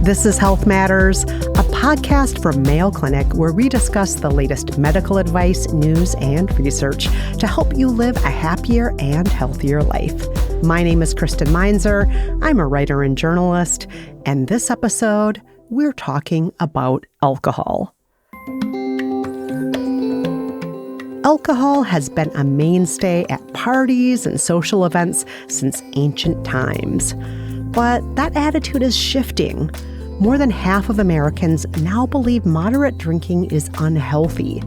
This is Health Matters, a podcast from Mayo Clinic where we discuss the latest medical advice, news, and research to help you live a happier and healthier life. My name is Kristen Meinzer. I'm a writer and journalist, and this episode, we're talking about alcohol. Alcohol has been a mainstay at parties and social events since ancient times. But that attitude is shifting. More than half of Americans now believe moderate drinking is unhealthy.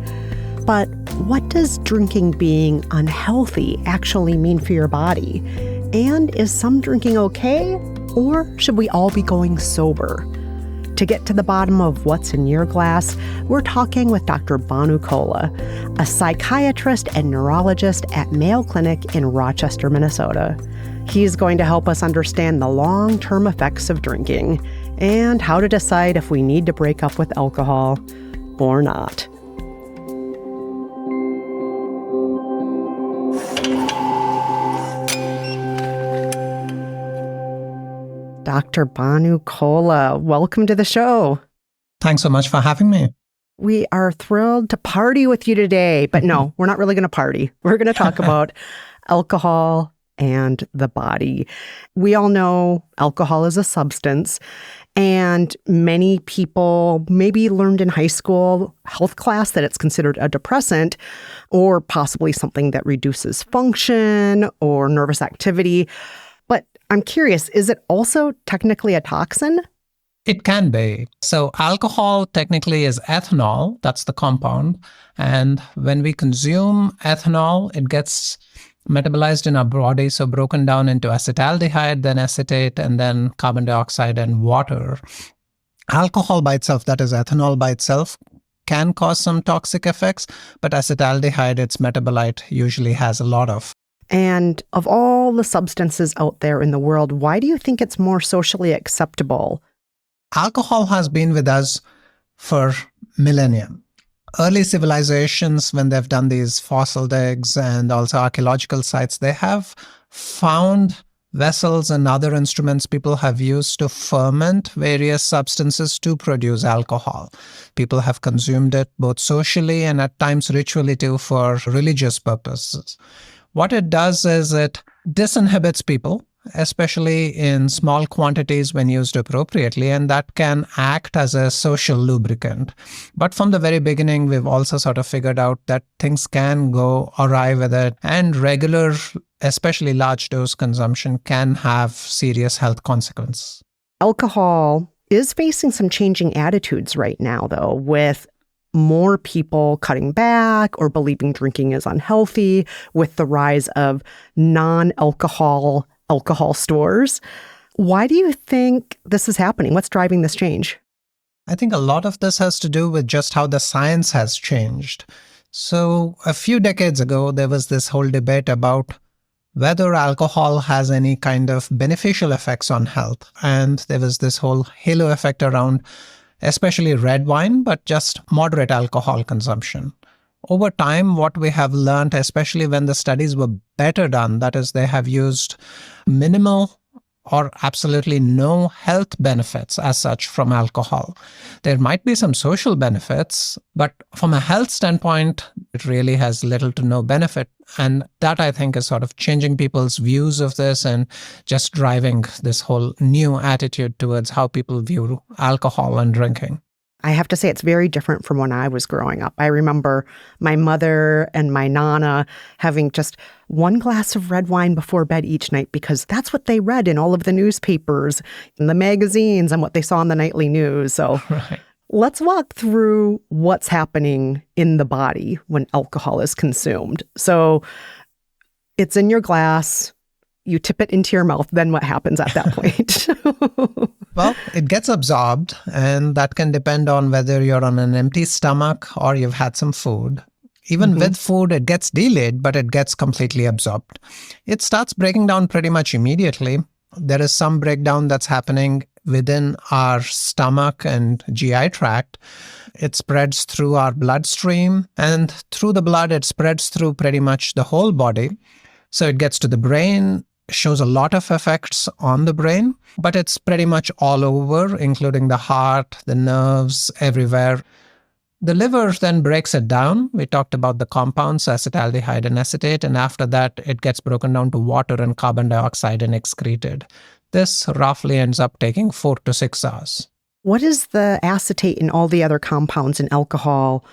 But what does drinking being unhealthy actually mean for your body? And is some drinking okay? Or should we all be going sober? To get to the bottom of what's in your glass, we're talking with Dr. Bhanu Kolla, a psychiatrist and neurologist at Mayo Clinic in Rochester, Minnesota. He's going to help us understand the long-term effects of drinking and how to decide if we need to break up with alcohol or not. Dr. Bhanu Kolla, welcome to the show. Thanks so much for having me. We are thrilled to party with you today, but no, we're not really going to party. We're going to talk about alcohol and the body. We all know alcohol is a substance, and many people maybe learned in high school health class that it's considered a depressant or possibly something that reduces function or nervous activity. But I'm curious, is it also technically a toxin? It can be. So alcohol technically is ethanol. That's the compound. And when we consume ethanol, it gets metabolized in our body, so broken down into acetaldehyde, then acetate, and then carbon dioxide and water. Alcohol by itself, that is ethanol by itself, can cause some toxic effects, but acetaldehyde, its metabolite, usually has a lot of. And of all the substances out there in the world, why do you think it's more socially acceptable? Alcohol has been with us for millennia. Early civilizations, when they've done these fossil digs and also archaeological sites, they have found vessels and other instruments people have used to ferment various substances to produce alcohol. People have consumed it both socially and at times ritually too for religious purposes. What it does is it disinhibits people, especially in small quantities when used appropriately, and that can act as a social lubricant. But from the very beginning, we've also sort of figured out that things can go awry with it, and regular, especially large dose consumption can have serious health consequences. Alcohol is facing some changing attitudes right now, though, with more people cutting back or believing drinking is unhealthy, with the rise of non-alcohol alcohol stores. Why do you think this is happening? What's driving this change? I think a lot of this has to do with just how the science has changed. So a few decades ago, there was this whole debate about whether alcohol has any kind of beneficial effects on health. And there was this whole halo effect around especially red wine, but just moderate alcohol consumption. Over time, what we have learned, especially when the studies were better done, that is, they have used minimal or absolutely no health benefits as such from alcohol. There might be some social benefits, but from a health standpoint, it really has little to no benefit. And that, I think, is sort of changing people's views of this and just driving this whole new attitude towards how people view alcohol and drinking. I have to say it's very different from when I was growing up. I remember my mother and my nana having just one glass of red wine before bed each night because that's what they read in all of the newspapers, in the magazines, and what they saw on the nightly news. So Let's walk through what's happening in the body when alcohol is consumed. So it's in your glass. You tip it into your mouth, then what happens at that point? Well, it gets absorbed, and that can depend on whether you're on an empty stomach or you've had some food. Even with food, it gets delayed, but it gets completely absorbed. It starts breaking down pretty much immediately. There is some breakdown that's happening within our stomach and GI tract. It spreads through our bloodstream, and through the blood, it spreads through pretty much the whole body. So it gets to the brain. shows a lot of effects on the brain, but it's pretty much all over, including the heart, the nerves, everywhere. The liver then breaks it down. We talked about the compounds, acetaldehyde and acetate, and after that, it gets broken down to water and carbon dioxide and excreted. This roughly ends up taking 4 to 6 hours. What is the acetate and all the other compounds in alcohol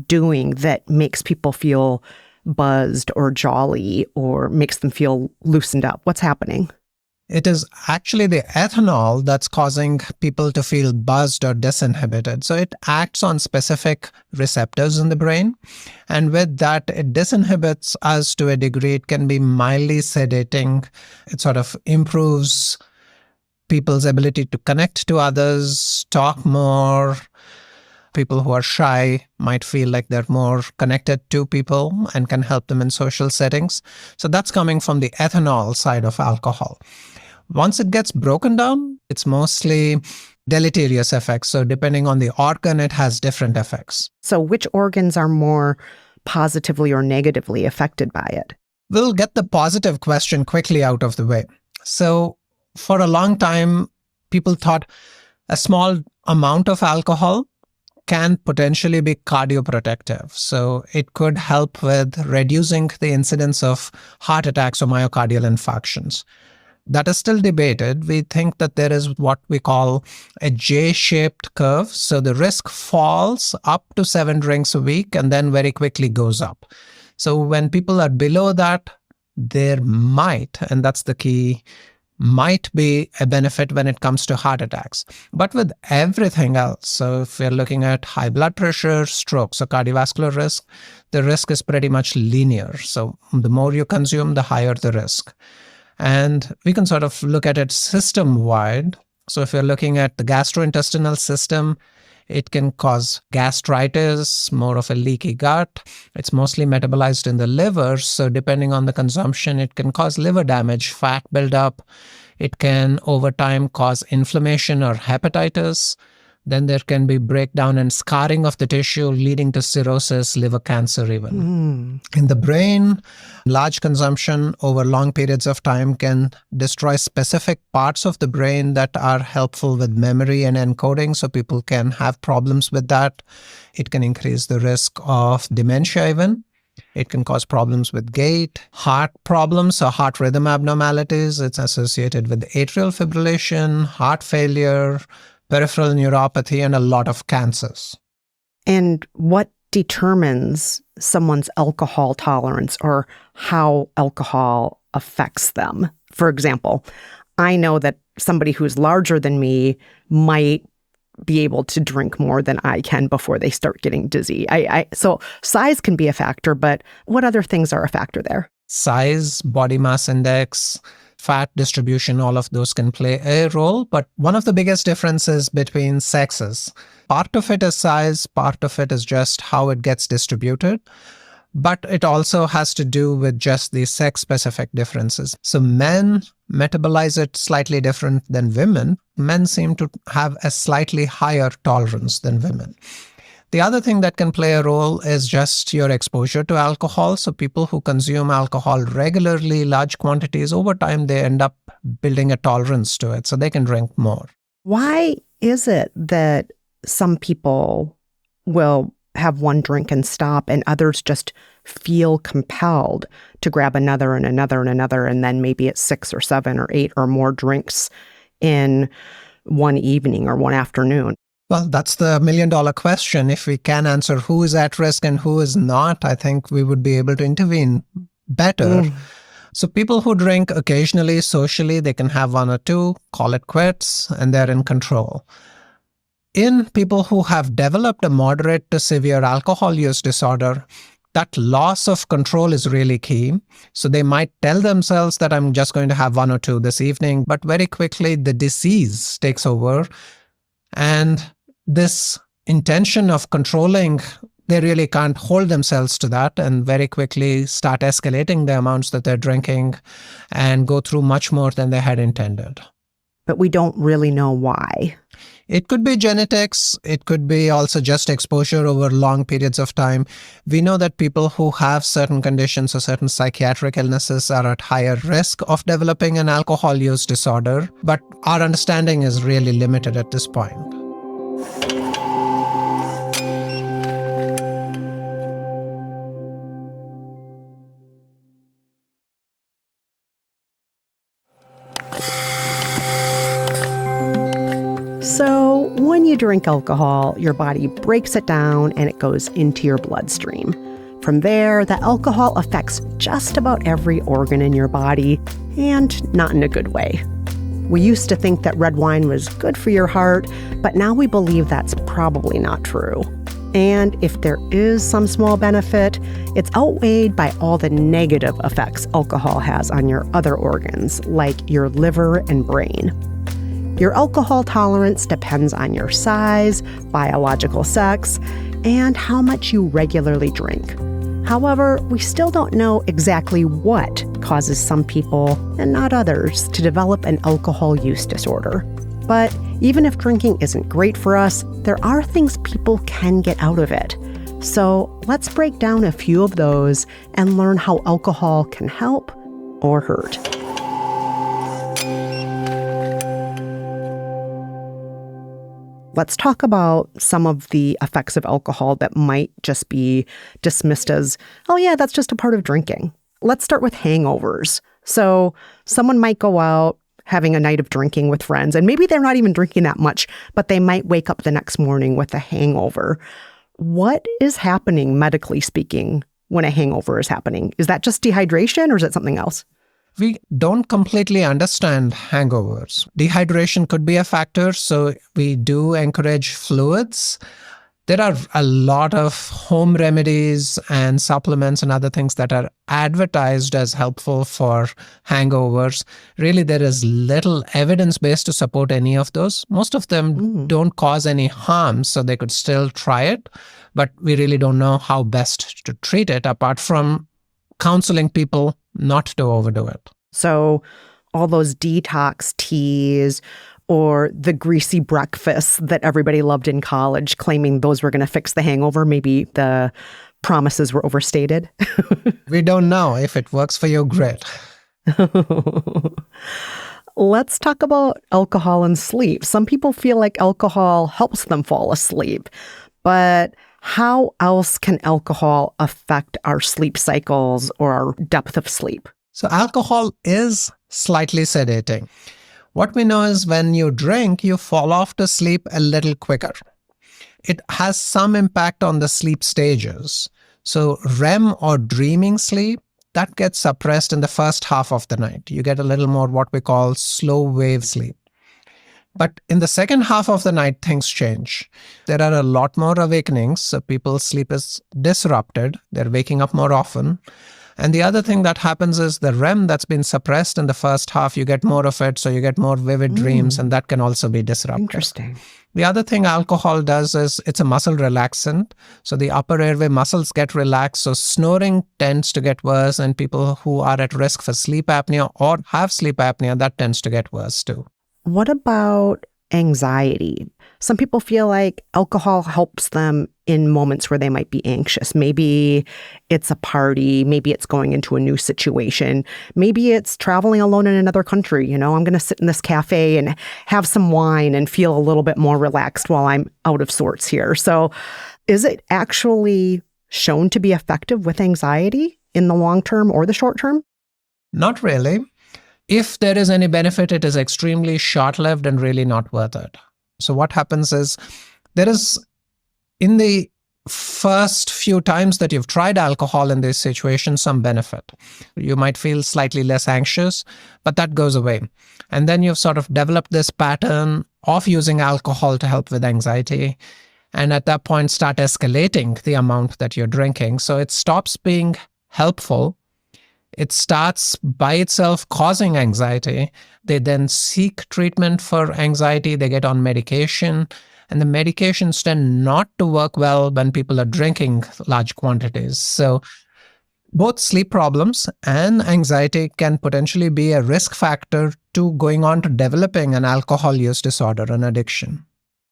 doing that makes people feel buzzed or jolly or makes them feel loosened up? What's happening? It is actually the ethanol that's causing people to feel buzzed or disinhibited. So it acts on specific receptors in the brain. And with that, it disinhibits us to a degree. It can be mildly sedating. It sort of improves people's ability to connect to others, talk more. People who are shy might feel like they're more connected to people and can help them in social settings. So that's coming from the ethanol side of alcohol. Once it gets broken down, it's mostly deleterious effects. So depending on the organ, it has different effects. So which organs are more positively or negatively affected by it? We'll get the positive question quickly out of the way. So for a long time, people thought a small amount of alcohol can potentially be cardioprotective. So it could help with reducing the incidence of heart attacks or myocardial infarctions. That is still debated. We think that there is what we call a J-shaped curve. So the risk falls up to 7 drinks a week and then very quickly goes up. So when people are below that, there might, and that's the key, might be a benefit when it comes to heart attacks. But with everything else, so if we're looking at high blood pressure, strokes, or cardiovascular risk, the risk is pretty much linear. So the more you consume, the higher the risk. And we can sort of look at it system-wide. So if you're looking at the gastrointestinal system, it can cause gastritis, more of a leaky gut. It's mostly metabolized in the liver. So depending on the consumption, it can cause liver damage, fat buildup. It can, over time, cause inflammation or hepatitis. Then there can be breakdown and scarring of the tissue, leading to cirrhosis, liver cancer even. In the brain, large consumption over long periods of time can destroy specific parts of the brain that are helpful with memory and encoding, so people can have problems with that. It can increase the risk of dementia even. It can cause problems with gait, heart problems, or heart rhythm abnormalities. It's associated with atrial fibrillation, heart failure, peripheral neuropathy, and a lot of cancers. And what determines someone's alcohol tolerance or how alcohol affects them? For example, I know that somebody who's larger than me might be able to drink more than I can before they start getting dizzy. So size can be a factor, but what other things are a factor there? Size, body mass index, fat distribution, all of those can play a role. But one of the biggest differences between sexes, part of it is size, part of it is just how it gets distributed. But it also has to do with just the sex-specific differences. So men metabolize it slightly different than women. Men seem to have a slightly higher tolerance than women. The other thing that can play a role is just your exposure to alcohol. So people who consume alcohol regularly, large quantities, over time, they end up building a tolerance to it, so they can drink more. Why is it that some people will have one drink and stop and others just feel compelled to grab another and another and another, and then maybe it's 6 or 7 or 8 or more drinks in one evening or one afternoon? Well, that's the million-dollar question. If we can answer who is at risk and who is not, I think we would be able to intervene better. So people who drink occasionally, socially, they can have 1 or 2, call it quits, and they're in control. In people who have developed a moderate to severe alcohol use disorder, that loss of control is really key. So they might tell themselves that I'm just going to have 1 or 2 this evening, but very quickly the disease takes over. And this intention of controlling, they really can't hold themselves to that and very quickly start escalating the amounts that they're drinking and go through much more than they had intended. But we don't really know why. It could be genetics. It could be also just exposure over long periods of time. We know that people who have certain conditions or certain psychiatric illnesses are at higher risk of developing an alcohol use disorder, but our understanding is really limited at this point. So, when you drink alcohol, your body breaks it down and it goes into your bloodstream. From there, the alcohol affects just about every organ in your body, and not in a good way. We used to think that red wine was good for your heart, but now we believe that's probably not true. And if there is some small benefit, it's outweighed by all the negative effects alcohol has on your other organs, like your liver and brain. Your alcohol tolerance depends on your size, biological sex, and how much you regularly drink. However, we still don't know exactly what causes some people, and not others, to develop an alcohol use disorder. But even if drinking isn't great for us, there are things people can get out of it. So let's break down a few of those and learn how alcohol can help or hurt. Let's talk about some of the effects of alcohol that might just be dismissed as, oh yeah, that's just a part of drinking. Let's start with hangovers. So someone might go out having a night of drinking with friends, and maybe they're not even drinking that much, but they might wake up the next morning with a hangover. What is happening, medically speaking, when a hangover is happening? Is that just dehydration or is it something else? We don't completely understand hangovers. Dehydration could be a factor, so we do encourage fluids. There are a lot of home remedies and supplements and other things that are advertised as helpful for hangovers. Really, there is little evidence base to support any of those. Most of them don't cause any harm, so they could still try it, but we really don't know how best to treat it apart from counseling people not to overdo it. So all those detox teas or the greasy breakfasts that everybody loved in college, claiming those were going to fix the hangover, maybe the promises were overstated. We don't know if it works for your grit. Let's talk about alcohol and sleep. Some people feel like alcohol helps them fall asleep, but how else can alcohol affect our sleep cycles or our depth of sleep? So alcohol is slightly sedating. What we know is when you drink, you fall off to sleep a little quicker. It has some impact on the sleep stages. So REM or dreaming sleep, that gets suppressed in the first half of the night. You get a little more what we call slow wave sleep. But in the second half of the night, things change. There are a lot more awakenings, so people's sleep is disrupted. They're waking up more often. And the other thing that happens is the REM that's been suppressed in the first half, you get more of it, so you get more vivid dreams, and that can also be disrupted. Interesting. The other thing alcohol does is it's a muscle relaxant. So the upper airway muscles get relaxed, so snoring tends to get worse, and people who are at risk for sleep apnea or have sleep apnea, that tends to get worse too. What about anxiety? Some people feel like alcohol helps them in moments where they might be anxious. Maybe it's a party. Maybe it's going into a new situation. Maybe it's traveling alone in another country. You know, I'm going to sit in this cafe and have some wine and feel a little bit more relaxed while I'm out of sorts here. So is it actually shown to be effective with anxiety in the long term or the short term? Not really. If there is any benefit, it is extremely short-lived and really not worth it. So what happens is there is, in the first few times that you've tried alcohol in this situation, some benefit. You might feel slightly less anxious, but that goes away. And then you've sort of developed this pattern of using alcohol to help with anxiety. And at that point, start escalating the amount that you're drinking. So it stops being helpful. It starts by itself causing anxiety. They then seek treatment for anxiety. They get on medication. And the medications tend not to work well when people are drinking large quantities. So both sleep problems and anxiety can potentially be a risk factor to going on to developing an alcohol use disorder, an addiction.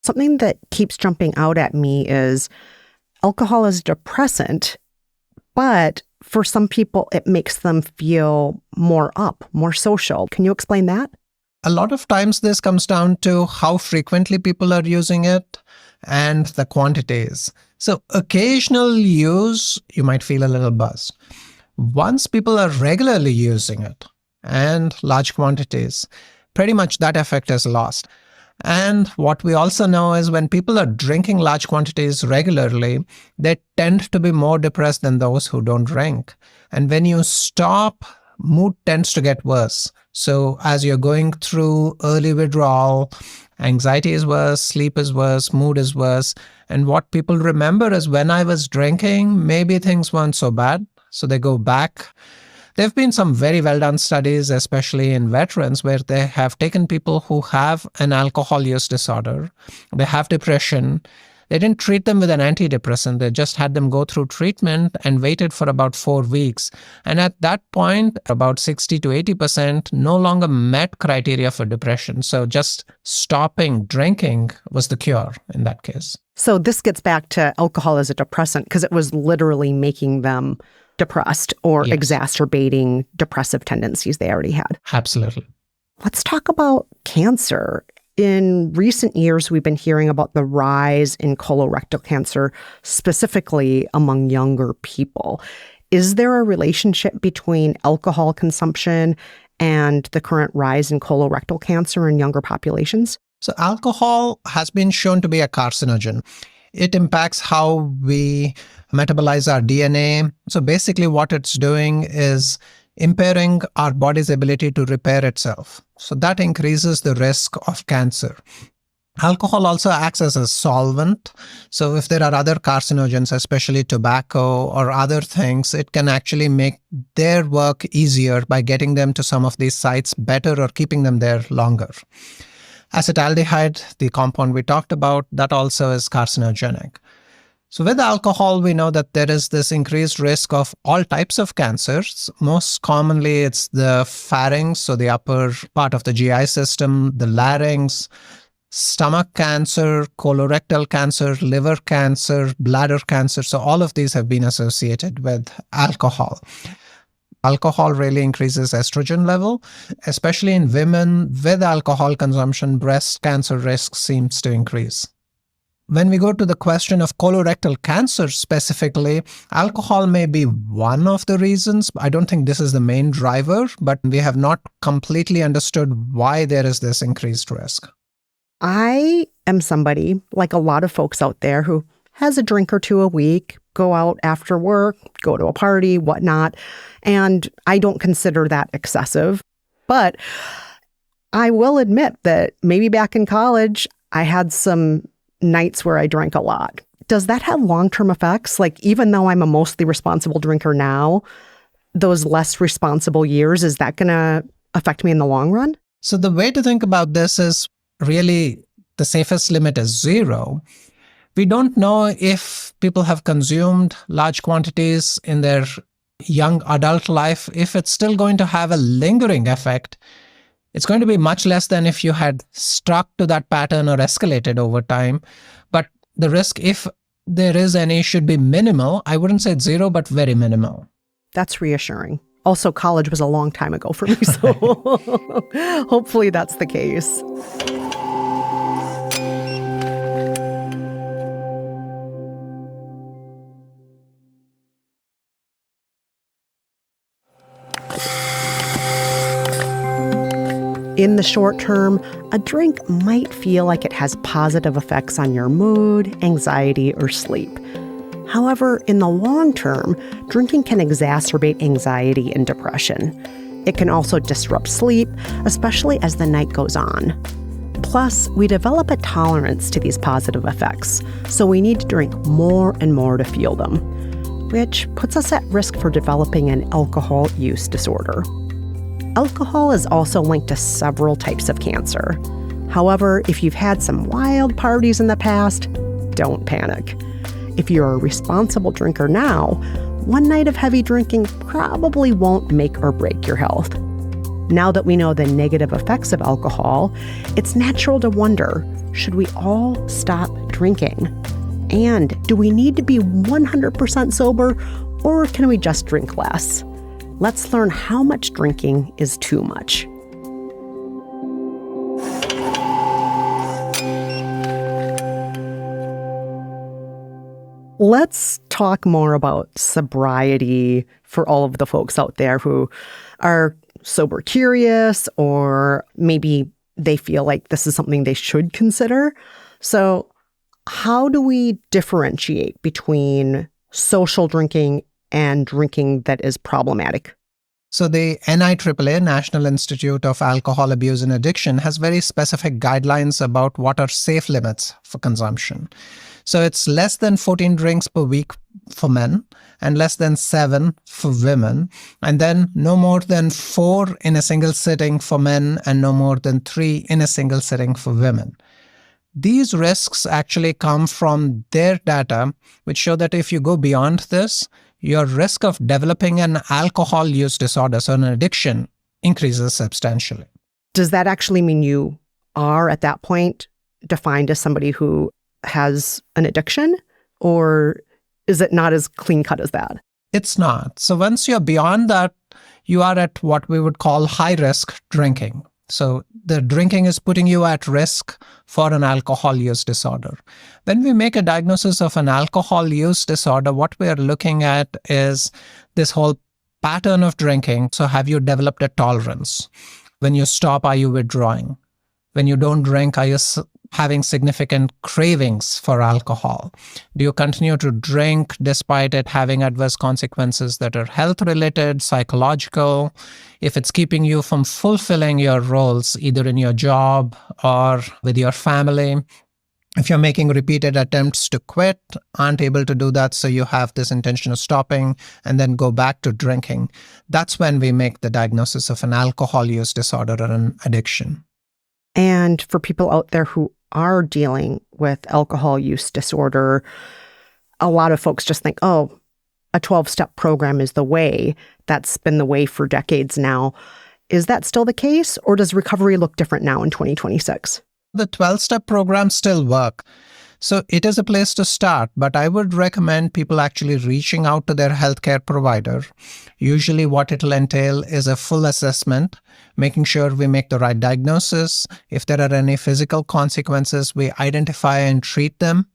something that keeps jumping out at me is alcohol is a depressant, but for some people, it makes them feel more up, more social. Can you explain that? A lot of times this comes down to how frequently people are using it and the quantities. So occasional use, you might feel a little buzzed. Once people are regularly using it and large quantities, pretty much that effect is lost. And what we also know is when people are drinking large quantities regularly, they tend to be more depressed than those who don't drink. And when you stop, mood tends to get worse. So as you're going through early withdrawal, anxiety is worse, sleep is worse, mood is worse. And what people remember is when I was drinking, maybe things weren't so bad. So they go back. There have been some very well-done studies, especially in veterans, where they have taken people who have an alcohol use disorder, they have depression. They didn't treat them with an antidepressant. They just had them go through treatment and waited for about 4 weeks. And at that point, about 60 to 80% no longer met criteria for depression. So just stopping drinking was the cure in that case. So this gets back to alcohol as a depressant because it was literally making them depressed or Yes. exacerbating depressive tendencies they already had. Absolutely. Let's talk about cancer. In recent years, we've been hearing about the rise in colorectal cancer, specifically among younger people. Is there a relationship between alcohol consumption and the current rise in colorectal cancer in younger populations? So alcohol has been shown to be a carcinogen. It impacts how we metabolize our DNA. So basically what it's doing is impairing our body's ability to repair itself. So that increases the risk of cancer. Alcohol also acts as a solvent. So if there are other carcinogens, especially tobacco or other things, it can actually make their work easier by getting them to some of these sites better or keeping them there longer. Acetaldehyde, the compound we talked about, that also is carcinogenic. So with alcohol, we know that there is this increased risk of all types of cancers. Most commonly, it's the pharynx, so the upper part of the GI system, the larynx, stomach cancer, colorectal cancer, liver cancer, bladder cancer. So all of these have been associated with alcohol. Alcohol really increases estrogen level, especially in women with alcohol consumption, breast cancer risk seems to increase. When we go to the question of colorectal cancer specifically, alcohol may be one of the reasons. I don't think this is the main driver, but we have not completely understood why there is this increased risk. I am somebody, like a lot of folks out there, who has a drink or two a week, go out after work, go to a party, whatnot, and I don't consider that excessive. But I will admit that maybe back in college, I had some nights where I drank a lot. Does that have long-term effects? Like, even though I'm a mostly responsible drinker now, those less responsible years, is that going to affect me in the long run? So the way to think about this is really the safest limit is 0. We don't know if people have consumed large quantities in their young adult life, if it's still going to have a lingering effect. It's going to be much less than if you had stuck to that pattern or escalated over time. But the risk, if there is any, should be minimal. I wouldn't say 0, but very minimal. That's reassuring. Also, college was a long time ago for me, so hopefully that's the case. In the short term, a drink might feel like it has positive effects on your mood, anxiety, or sleep. However, in the long term, drinking can exacerbate anxiety and depression. It can also disrupt sleep, especially as the night goes on. Plus, we develop a tolerance to these positive effects, so we need to drink more and more to feel them, which puts us at risk for developing an alcohol use disorder. Alcohol is also linked to several types of cancer. However, if you've had some wild parties in the past, don't panic. If you're a responsible drinker now, one night of heavy drinking probably won't make or break your health. Now that we know the negative effects of alcohol, it's natural to wonder, should we all stop drinking? And do we need to be 100% sober, or can we just drink less? Let's learn how much drinking is too much. Let's talk more about sobriety for all of the folks out there who are sober curious, or maybe they feel like this is something they should consider. So how do we differentiate between social drinking and drinking that is problematic? So the NIAAA, National Institute of Alcohol Abuse and Addiction, has very specific guidelines about what are safe limits for consumption. So it's less than 14 drinks per week for men and less than 7 for women, and then no more than 4 in a single sitting for men and no more than 3 in a single sitting for women. These risks actually come from their data, which show that if you go beyond this, your risk of developing an alcohol use disorder, so an addiction, increases substantially. Does that actually mean you are at that point defined as somebody who has an addiction, or is it not as clean cut as that? It's not. So once you're beyond that, you are at what we would call high risk drinking. So the drinking is putting you at risk for an alcohol use disorder. When we make a diagnosis of an alcohol use disorder, what we are looking at is this whole pattern of drinking. So have you developed a tolerance? When you stop, are you withdrawing? When you don't drink, are you having significant cravings for alcohol? Do you continue to drink despite it having adverse consequences that are health-related, psychological? If it's keeping you from fulfilling your roles, either in your job or with your family. If you're making repeated attempts to quit, aren't able to do that, so you have this intention of stopping and then go back to drinking, that's when we make the diagnosis of an alcohol use disorder or an addiction. And for people out there who are dealing with alcohol use disorder, a lot of folks just think, oh, a 12-step program is the way. That's been the way for decades now. Is that still the case, or does recovery look different now in 2026? The 12-step programs still work. So it is a place to start, but I would recommend people actually reaching out to their healthcare provider. Usually what it'll entail is a full assessment, making sure we make the right diagnosis. If there are any physical consequences, we identify and treat them.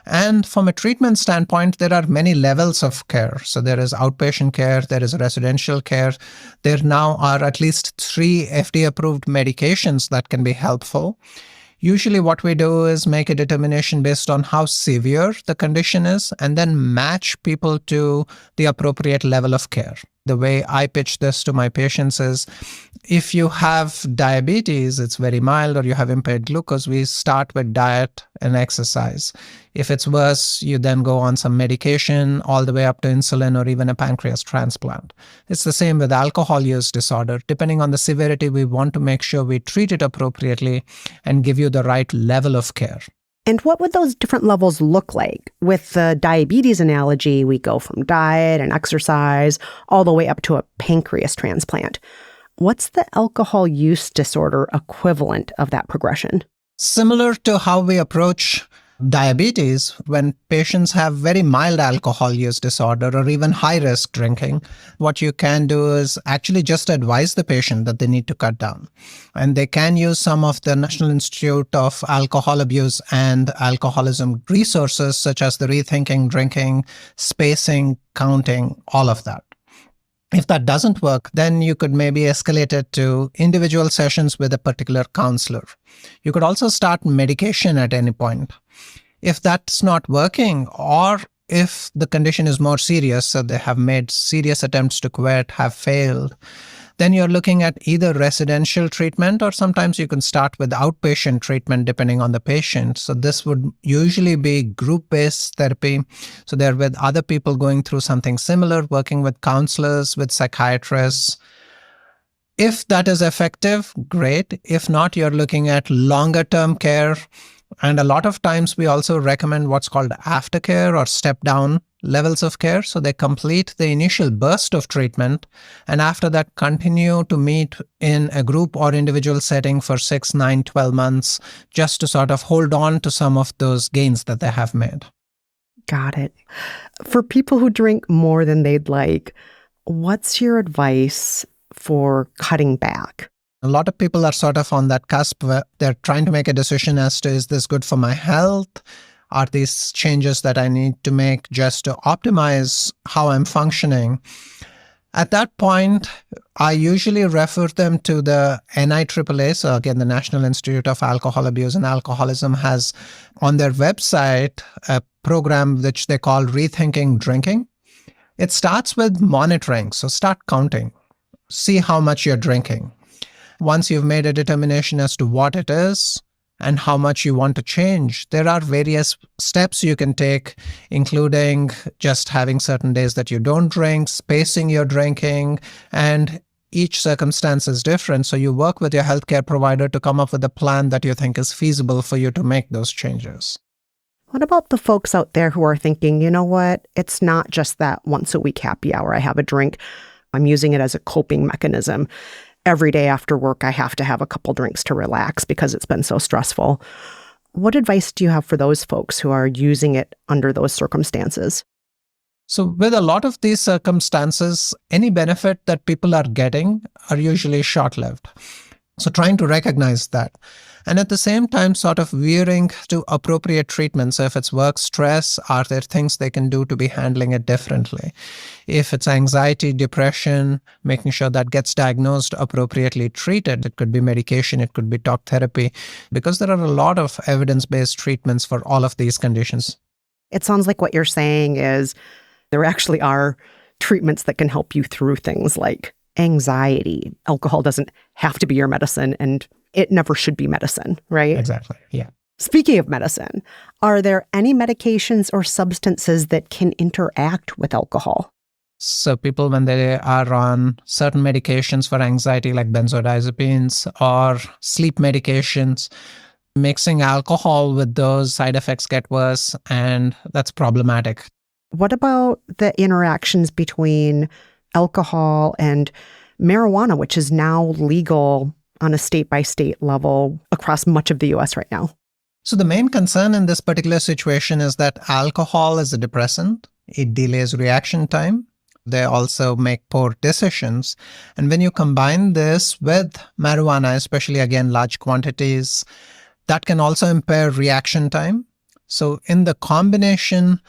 And from a treatment standpoint, there are many levels of care. So there is outpatient care, there is residential care. There now are at least 3 FDA-approved medications that can be helpful. Usually what we do is make a determination based on how severe the condition is and then match people to the appropriate level of care. The way I pitch this to my patients is, if you have diabetes, it's very mild, or you have impaired glucose, we start with diet and exercise. If it's worse, you then go on some medication all the way up to insulin or even a pancreas transplant. It's the same with alcohol use disorder. Depending on the severity, we want to make sure we treat it appropriately and give you the right level of care. And what would those different levels look like? With the diabetes analogy, we go from diet and exercise all the way up to a pancreas transplant. What's the alcohol use disorder equivalent of that progression? Similar to how we approach diabetes, when patients have very mild alcohol use disorder or even high-risk drinking, what you can do is actually just advise the patient that they need to cut down. And they can use some of the National Institute of Alcohol Abuse and Alcoholism resources, such as the Rethinking Drinking, Spacing, Counting, all of that. If that doesn't work, then you could maybe escalate it to individual sessions with a particular counselor. You could also start medication at any point. If that's not working, or if the condition is more serious, so they have made serious attempts to quit, have failed, then you're looking at either residential treatment, or sometimes you can start with outpatient treatment depending on the patient. So this would usually be group-based therapy. So they're with other people going through something similar, working with counselors, with psychiatrists. If that is effective, great. If not, you're looking at longer-term care. And a lot of times we also recommend what's called aftercare or step-down levels of care. So they complete the initial burst of treatment, and after that continue to meet in a group or individual setting for 6, 9, 12 months, just to sort of hold on to some of those gains that they have made. Got it. For people who drink more than they'd like, what's your advice for cutting back? A lot of people are sort of on that cusp where they're trying to make a decision as to, is this good for my health? Are these changes that I need to make just to optimize how I'm functioning? At that point, I usually refer them to the NIAAA. So again, the National Institute of Alcohol Abuse and Alcoholism has on their website a program which they call Rethinking Drinking. It starts with monitoring. So start counting. See how much you're drinking. Once you've made a determination as to what it is and how much you want to change, there are various steps you can take, including just having certain days that you don't drink, spacing your drinking, and each circumstance is different. So you work with your healthcare provider to come up with a plan that you think is feasible for you to make those changes. What about the folks out there who are thinking, you know what, it's not just that once a week happy hour I have a drink. I'm using it as a coping mechanism. Every day after work, I have to have a couple drinks to relax because it's been so stressful. What advice do you have for those folks who are using it under those circumstances? So with a lot of these circumstances, any benefit that people are getting are usually short-lived. So trying to recognize that. And at the same time, sort of veering to appropriate treatments. So if it's work stress, are there things they can do to be handling it differently? If it's anxiety, depression, making sure that gets diagnosed, appropriately treated. It could be medication, it could be talk therapy, because there are a lot of evidence-based treatments for all of these conditions. It sounds like what you're saying is there actually are treatments that can help you through things like anxiety. Alcohol doesn't have to be your medicine, and it never should be medicine, right? Exactly, yeah. Speaking of medicine, are there any medications or substances that can interact with alcohol? So people, when they are on certain medications for anxiety, like benzodiazepines or sleep medications, mixing alcohol with those side effects get worse, and that's problematic. What about the interactions between alcohol and marijuana, which is now legal on a state-by-state level across much of the U.S. right now? So the main concern in this particular situation is that alcohol is a depressant. It delays reaction time. They also make poor decisions. And when you combine this with marijuana, especially again large quantities, that can also impair reaction time. So in the combination,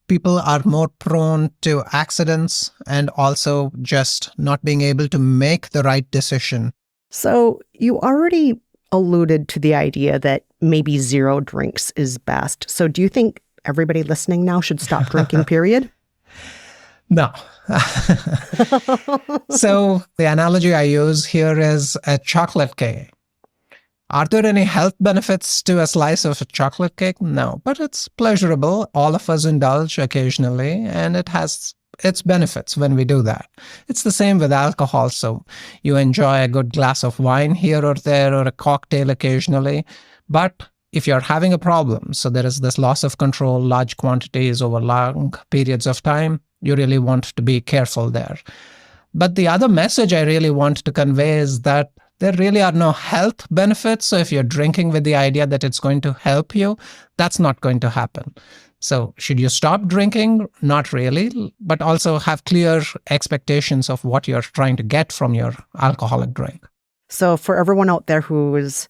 people are more prone to accidents and also just not being able to make the right decision. So you already alluded to the idea that maybe 0 drinks is best. So do you think everybody listening now should stop drinking, period? No. So the analogy I use here is a chocolate cake. Are there any health benefits to a slice of a chocolate cake? No, but it's pleasurable. All of us indulge occasionally, and it has its benefits when we do that. It's the same with alcohol. So you enjoy a good glass of wine here or there, or a cocktail occasionally. But if you're having a problem, so there is this loss of control, large quantities over long periods of time, you really want to be careful there. But the other message I really want to convey is that there really are no health benefits. So if you're drinking with the idea that it's going to help you, that's not going to happen. So should you stop drinking? Not really, but also have clear expectations of what you're trying to get from your alcoholic drink. So for everyone out there who is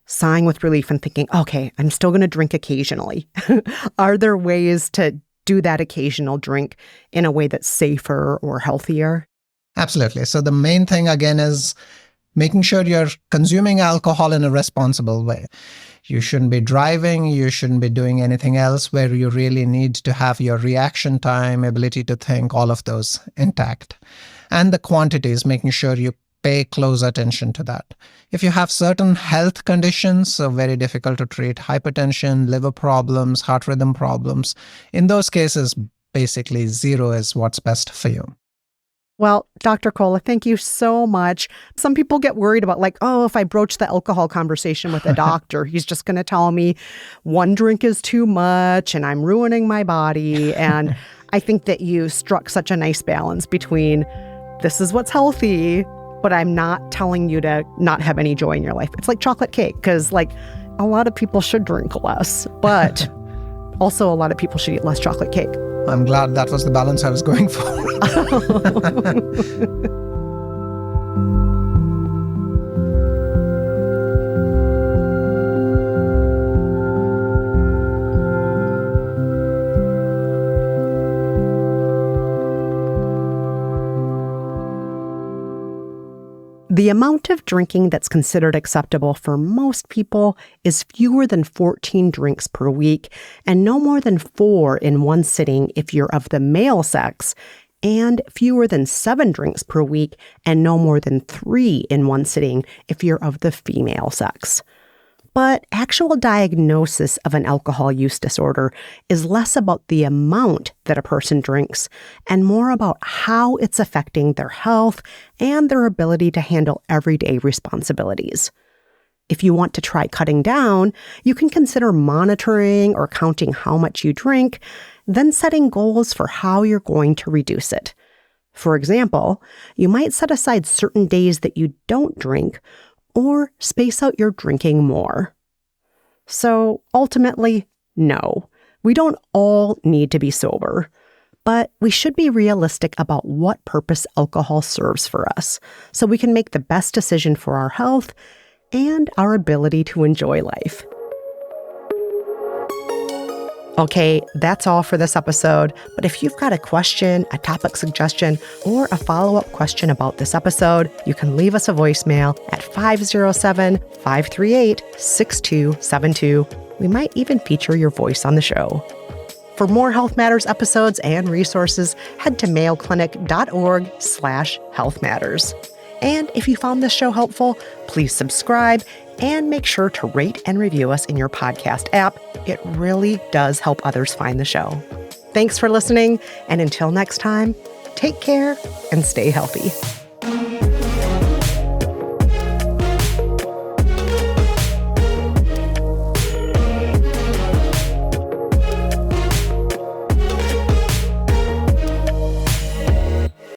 sighing with relief and thinking, okay, I'm still going to drink occasionally, are there ways to do that occasional drink in a way that's safer or healthier? Absolutely. So the main thing again is making sure you're consuming alcohol in a responsible way. You shouldn't be driving, you shouldn't be doing anything else where you really need to have your reaction time, ability to think, all of those intact. And the quantities, making sure you pay close attention to that. If you have certain health conditions, so very difficult to treat, hypertension, liver problems, heart rhythm problems, in those cases, basically 0 is what's best for you. Well, Dr. Kolla, thank you so much. Some people get worried about if I broach the alcohol conversation with a doctor, he's just going to tell me one drink is too much and I'm ruining my body. And I think that you struck such a nice balance between this is what's healthy, but I'm not telling you to not have any joy in your life. It's like chocolate cake, because a lot of people should drink less, but also a lot of people should eat less chocolate cake. I'm glad that was the balance I was going for. The amount of drinking that's considered acceptable for most people is fewer than 14 drinks per week and no more than 4 in one sitting if you're of the male sex, and fewer than 7 drinks per week and no more than 3 in one sitting if you're of the female sex. But actual diagnosis of an alcohol use disorder is less about the amount that a person drinks and more about how it's affecting their health and their ability to handle everyday responsibilities. If you want to try cutting down, you can consider monitoring or counting how much you drink, then setting goals for how you're going to reduce it. For example, you might set aside certain days that you don't drink, or space out your drinking more. So ultimately, no, we don't all need to be sober, but we should be realistic about what purpose alcohol serves for us so we can make the best decision for our health and our ability to enjoy life. Okay, that's all for this episode, but if you've got a question, a topic suggestion, or a follow-up question about this episode, you can leave us a voicemail at 507-538-6272. We might even feature your voice on the show. For more Health Matters episodes and resources, head to mayoclinic.org/healthmatters. And if you found this show helpful, please subscribe and make sure to rate and review us in your podcast app. It really does help others find the show. Thanks for listening, and until next time, take care and stay healthy.